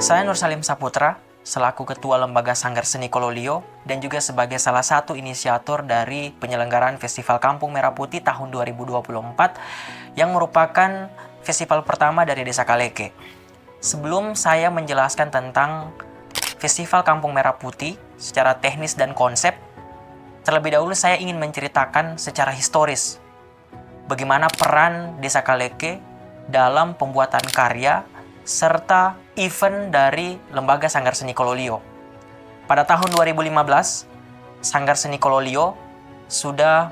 Saya Nur Salim Saputra, selaku Ketua Lembaga Sanggar Seni Kololio dan juga sebagai salah satu inisiator dari penyelenggaraan Festival Kampung Merah Putih tahun 2024 yang merupakan festival pertama dari Desa Kaleke. Sebelum saya menjelaskan tentang Festival Kampung Merah Putih secara teknis dan konsep, terlebih dahulu saya ingin menceritakan secara historis bagaimana peran Desa Kaleke dalam pembuatan karya serta event dari Lembaga Sanggar Seni Kololio. Pada tahun 2015, Sanggar Seni Kololio sudah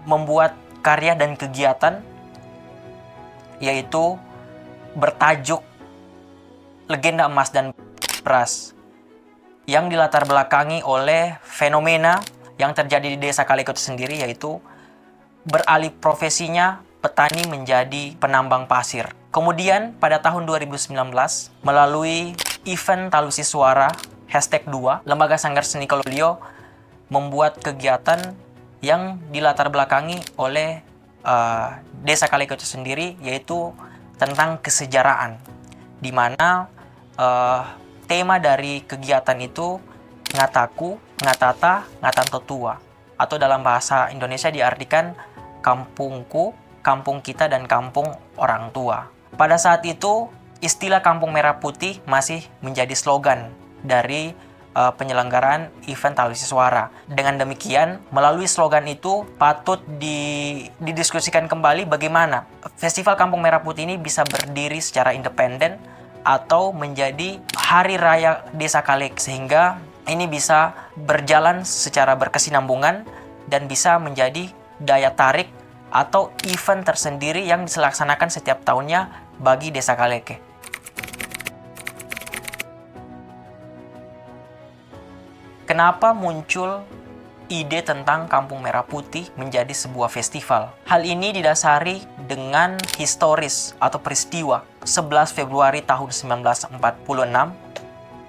membuat karya dan kegiatan yaitu bertajuk Legenda Emas dan Beras yang dilatar belakangi oleh fenomena yang terjadi di Desa Kaleke itu sendiri, yaitu beralih profesinya petani menjadi penambang pasir. Kemudian pada tahun 2019 melalui event Talusi Suara #2, Lembaga Sanggar Seni Kololio membuat kegiatan yang dilatar belakangi oleh Desa Kaleke itu sendiri, yaitu tentang kesejarahan, di mana tema dari kegiatan itu ngataku, ngatata, ngatan tetua, atau dalam bahasa Indonesia diartikan kampungku, kampung kita, dan kampung orang tua. Pada saat itu, istilah Kampung Merah Putih masih menjadi slogan dari penyelenggaraan event Talusi Suara. Dengan demikian, melalui slogan itu patut didiskusikan kembali bagaimana Festival Kampung Merah Putih ini bisa berdiri secara independen atau menjadi Hari Raya Desa Kaleke, sehingga ini bisa berjalan secara berkesinambungan dan bisa menjadi daya tarik atau event tersendiri yang dilaksanakan setiap tahunnya bagi Desa Kaleke. Kenapa muncul ide tentang Kampung Merah Putih menjadi sebuah festival? Hal ini didasari dengan historis atau peristiwa 11 Februari tahun 1946,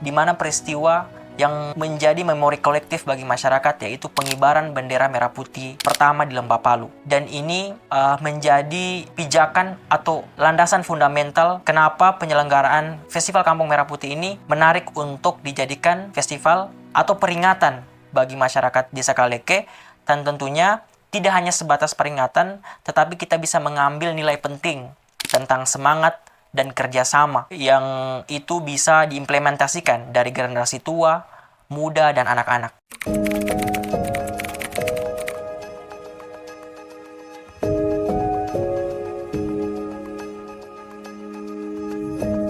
di mana peristiwa yang menjadi memori kolektif bagi masyarakat, yaitu pengibaran bendera merah putih pertama di Lembah Palu. Dan ini menjadi pijakan atau landasan fundamental kenapa penyelenggaraan Festival Kampung Merah Putih ini menarik untuk dijadikan festival atau peringatan bagi masyarakat Desa Kaleke. Dan tentunya tidak hanya sebatas peringatan, tetapi kita bisa mengambil nilai penting tentang semangat dan kerjasama yang itu bisa diimplementasikan dari generasi tua, muda, dan anak-anak.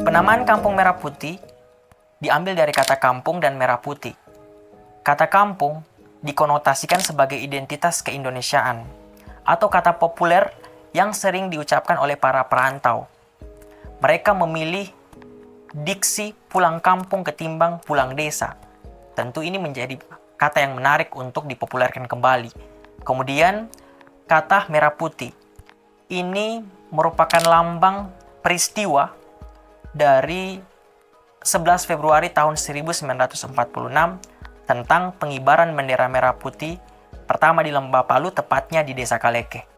Penamaan Kampung Merah Putih diambil dari kata kampung dan merah putih. Kata kampung dikonotasikan sebagai identitas keindonesiaan atau kata populer yang sering diucapkan oleh para perantau. Mereka memilih diksi pulang kampung ketimbang pulang desa. Tentu ini menjadi kata yang menarik untuk dipopulerkan kembali. Kemudian kata merah putih ini merupakan lambang peristiwa dari 11 Februari tahun 1946 tentang pengibaran bendera merah putih pertama di Lembah Palu, tepatnya di Desa Kaleke.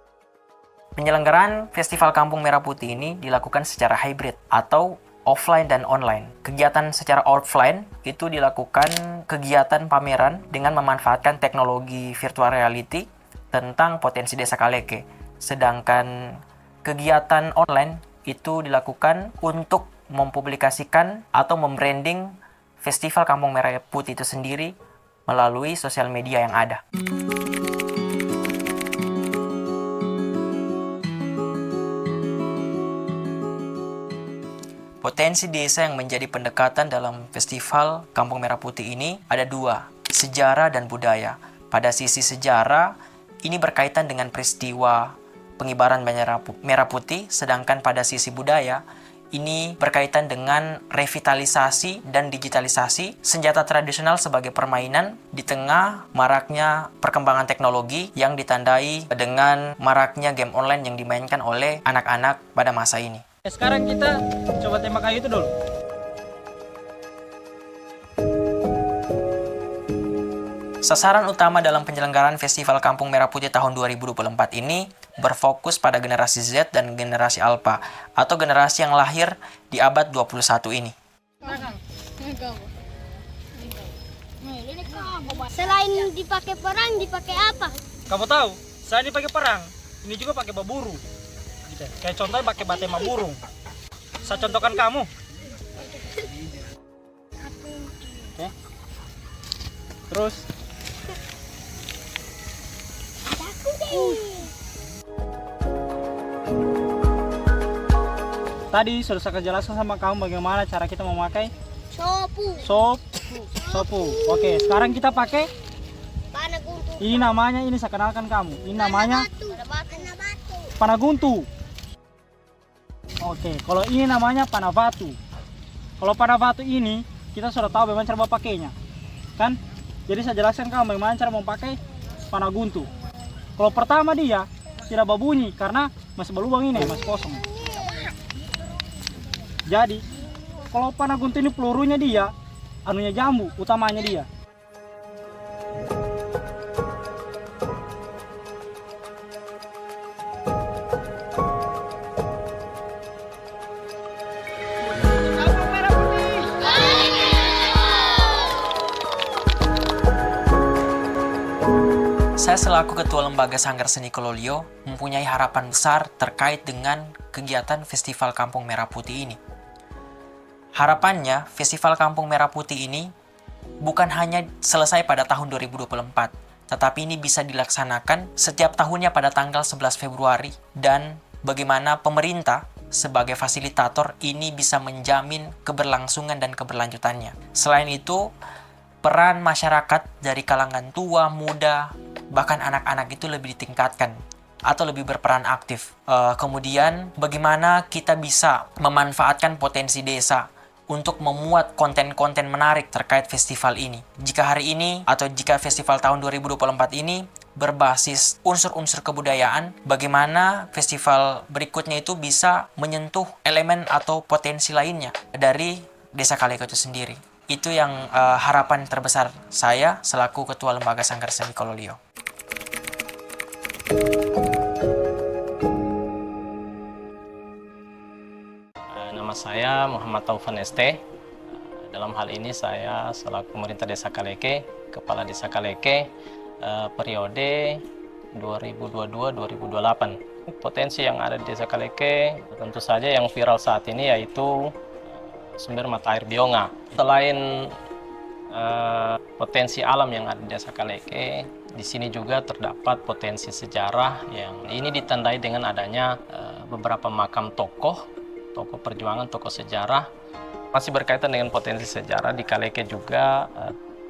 Penyelenggaraan Festival Kampung Merah Putih ini dilakukan secara hybrid atau offline dan online. Kegiatan secara offline itu dilakukan kegiatan pameran dengan memanfaatkan teknologi virtual reality tentang potensi Desa Kaleke. Sedangkan kegiatan online itu dilakukan untuk mempublikasikan atau membranding Festival Kampung Merah Putih itu sendiri melalui sosial media yang ada. Potensi desa yang menjadi pendekatan dalam Festival Kampung Merah Putih ini ada dua, sejarah dan budaya. Pada sisi sejarah, ini berkaitan dengan peristiwa pengibaran bendera merah putih, sedangkan pada sisi budaya, ini berkaitan dengan revitalisasi dan digitalisasi senjata tradisional sebagai permainan di tengah maraknya perkembangan teknologi yang ditandai dengan maraknya game online yang dimainkan oleh anak-anak pada masa ini. Sekarang kita coba tembak kayu itu dulu. Sasaran utama dalam penyelenggaraan Festival Kampung Merah Putih tahun 2024 ini berfokus pada generasi Z dan generasi Alpha atau generasi yang lahir di abad 21 ini. Selain dipakai perang, dipakai apa? Kamu tahu, saya ini pakai perang. Ini juga pakai baburu. Gitu. Kayak contohnya pakai batema burung. Saya contohkan kamu. Oke. Terus Aku deh. tadi sudah saya jelaskan sama kamu bagaimana cara kita memakai sopu. Oke, sekarang kita pakai Panah guntu. ini namanya, ini saya kenalkan kamu. Ini namanya Panah batu. panah guntu. Oke, kalau ini namanya panah batu. Kalau panah batu ini kita sudah tahu bagaimana cara memakainya, kan? Jadi saya jelaskan kamu bagaimana cara memakai panah guntu. Kalau pertama dia tidak berbunyi karena masih berlubang ini, masih kosong. Jadi kalau panah guntu ini pelurunya dia, anunya jambu, utamanya dia. Saya selaku Ketua Lembaga Sanggar Seni Kololio mempunyai harapan besar terkait dengan kegiatan Festival Kampung Merah Putih ini. Harapannya, Festival Kampung Merah Putih ini bukan hanya selesai pada tahun 2024, tetapi ini bisa dilaksanakan setiap tahunnya pada tanggal 11 Februari dan bagaimana pemerintah sebagai fasilitator ini bisa menjamin keberlangsungan dan keberlanjutannya. Selain itu, peran masyarakat dari kalangan tua, muda, bahkan anak-anak itu lebih ditingkatkan atau lebih berperan aktif. Kemudian bagaimana kita bisa memanfaatkan potensi desa untuk memuat konten-konten menarik terkait festival ini. Jika hari ini atau jika festival tahun 2024 ini berbasis unsur-unsur kebudayaan, bagaimana festival berikutnya itu bisa menyentuh elemen atau potensi lainnya dari Desa Kaleko itu sendiri. Itu yang harapan terbesar saya selaku Ketua Lembaga Sanggar Seni Kololio. Nama saya Muhammad Taufan ST. Dalam hal ini saya selaku pemerintah Desa Kaleke, Kepala Desa Kaleke periode 2022-2028. Potensi yang ada di Desa Kaleke tentu saja yang viral saat ini yaitu sumber mata air Bionga. Selain potensi alam yang ada di Desa Kaleke, di sini juga terdapat potensi sejarah yang ini ditandai dengan adanya beberapa makam tokoh perjuangan, tokoh sejarah. Masih berkaitan dengan potensi sejarah, di Kaleke juga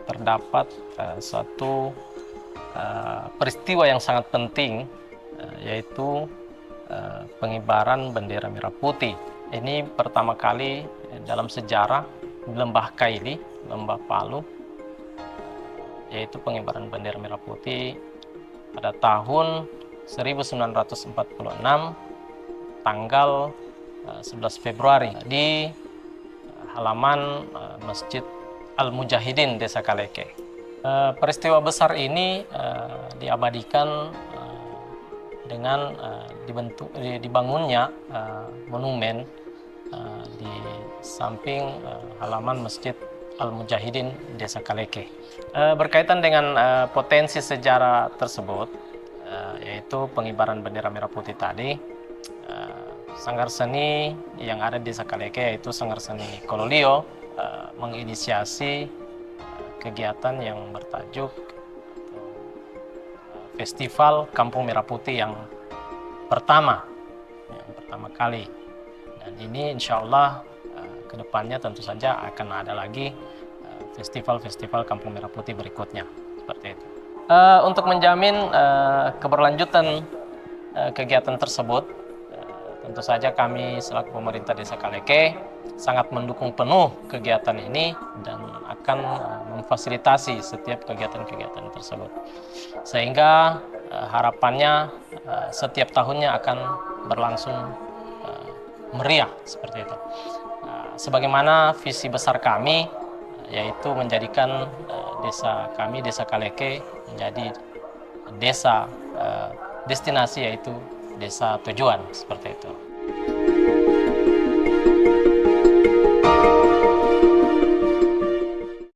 terdapat suatu peristiwa yang sangat penting, yaitu pengibaran bendera merah putih. Ini pertama kali dalam sejarah di Lembah Kaili, Lembah Palu, yaitu pengibaran bendera merah putih pada tahun 1946 tanggal 11 Februari di halaman Masjid Al-Mujahidin Desa Kaleke. Peristiwa besar ini diabadikan dengan dibangunnya monumen di samping halaman Masjid Al-Mujahidin Desa Kaleke. Berkaitan dengan potensi sejarah tersebut, yaitu pengibaran bendera merah putih tadi, Sanggar Seni yang ada di Desa Kaleke yaitu Sanggar Seni Kololio menginisiasi kegiatan yang bertajuk Festival Kampung Merah Putih yang pertama kali. Dan ini insya Allah kedepannya tentu saja akan ada lagi festival-festival Kampung Merah Putih berikutnya seperti itu. Untuk menjamin keberlanjutan kegiatan tersebut, tentu saja kami selaku pemerintah Desa Kaleke sangat mendukung penuh kegiatan ini dan akan memfasilitasi setiap kegiatan-kegiatan tersebut. Sehingga harapannya setiap tahunnya akan berlangsung meriah seperti itu. Sebagaimana visi besar kami yaitu menjadikan desa kami, Desa Kaleke, menjadi desa destinasi, yaitu desa tujuan seperti itu.